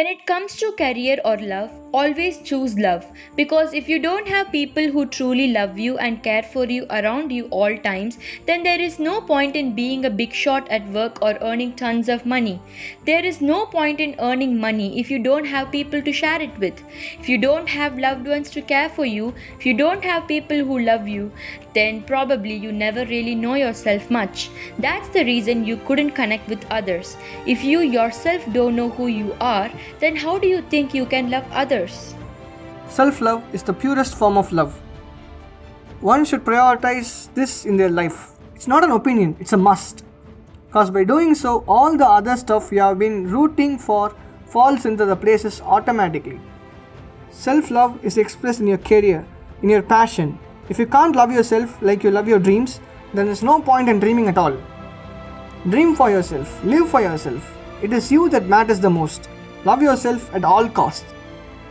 When it comes to career or love, always choose love, because if you don't have people who truly love you and care for you around you all times, then there is no point in being a big shot at work or earning tons of money. There is no point in earning money if you don't have people to share it with. If you don't have loved ones to care for you, if you don't have people who love you, then probably you never really know yourself much. That's the reason you couldn't connect with others. If you yourself don't know who you are, then how do you think you can love others? Self-love is the purest form of love. One should prioritize this in their life. It's not an opinion, it's a must. Because by doing so, all the other stuff you have been rooting for falls into the places automatically. Self-love is expressed in your career, in your passion. If you can't love yourself like you love your dreams, then there's no point in dreaming at all. Dream for yourself, live for yourself. It is you that matters the most. Love yourself at all costs.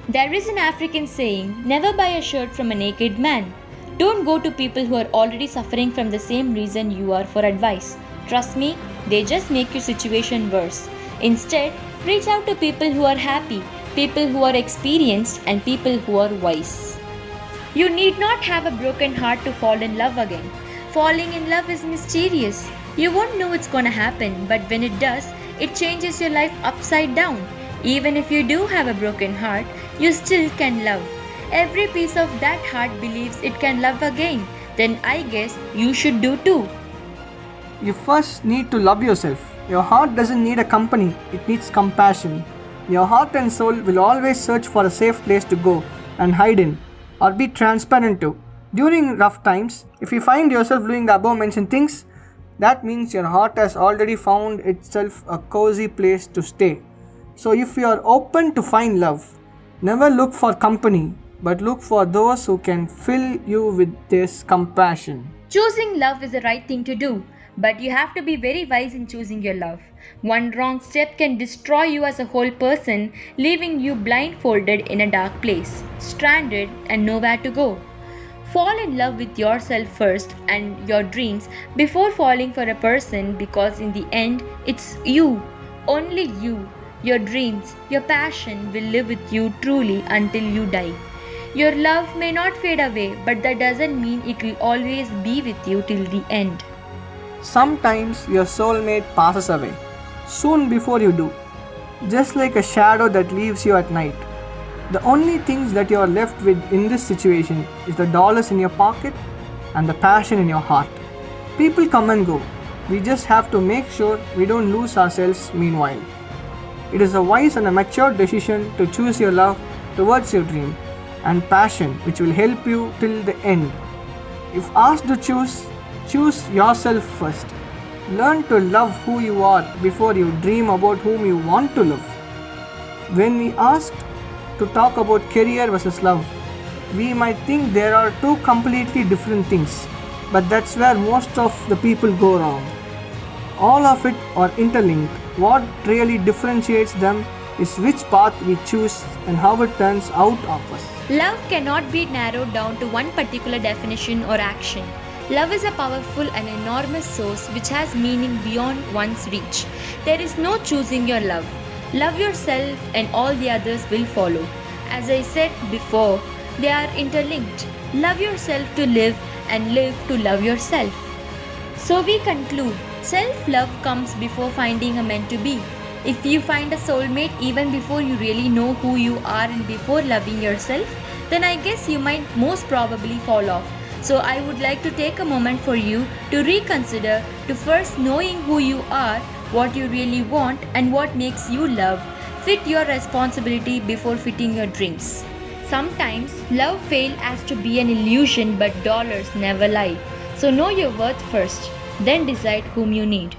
There is an African saying, never buy a shirt from a naked man. Don't go to people who are already suffering from the same reason you are for advice. Trust me, they just make your situation worse. Instead, reach out to people who are happy, people who are experienced, and people who are wise. You need not have a broken heart to fall in love again. Falling in love is mysterious. You won't know it's gonna happen, but when it does, it changes your life upside down. Even if you do have a broken heart, you still can love. Every piece of that heart believes it can love again. Then I guess you should do too. You first need to love yourself. Your heart doesn't need a company, it needs compassion. Your heart and soul will always search for a safe place to go and hide in, or be transparent to. During rough times, if you find yourself doing the above mentioned things, that means your heart has already found itself a cozy place to stay. So if you are open to find love, never look for company, but look for those who can fill you with this compassion. Choosing love is the right thing to do, but you have to be very wise in choosing your love. One wrong step can destroy you as a whole person, leaving you blindfolded in a dark place, stranded and nowhere to go. Fall in love with yourself first and your dreams before falling for a person, because in the end, it's you, only you. Your dreams, your passion will live with you truly until you die. Your love may not fade away, but that doesn't mean it will always be with you till the end. Sometimes your soulmate passes away, soon before you do, just like a shadow that leaves you at night. The only things that you are left with in this situation is the dollars in your pocket and the passion in your heart. People come and go. We just have to make sure we don't lose ourselves meanwhile. It is a wise and a mature decision to choose your love towards your dream and passion, which will help you till the end. If asked to choose yourself first. Learn to love who you are before you dream about whom you want to love. When we asked to talk about career versus love, we might think there are two completely different things, but that's where most of the people go wrong. All of it are interlinked. What really differentiates them is which path we choose and how it turns out of us. Love cannot be narrowed down to one particular definition or action. Love is a powerful and enormous source which has meaning beyond one's reach. There is no choosing your love. Love yourself and all the others will follow. As I said before, they are interlinked. Love yourself to live and live to love yourself. So we conclude, self-love comes before finding a meant to be. If you find a soulmate even before you really know who you are and before loving yourself, then I guess you might most probably fall off. So I would like to take a moment for you to reconsider to first knowing who you are, what you really want and what makes you love. Fit your responsibility before fitting your dreams. Sometimes love fails as to be an illusion, but dollars never lie. So know your worth first, then decide whom you need.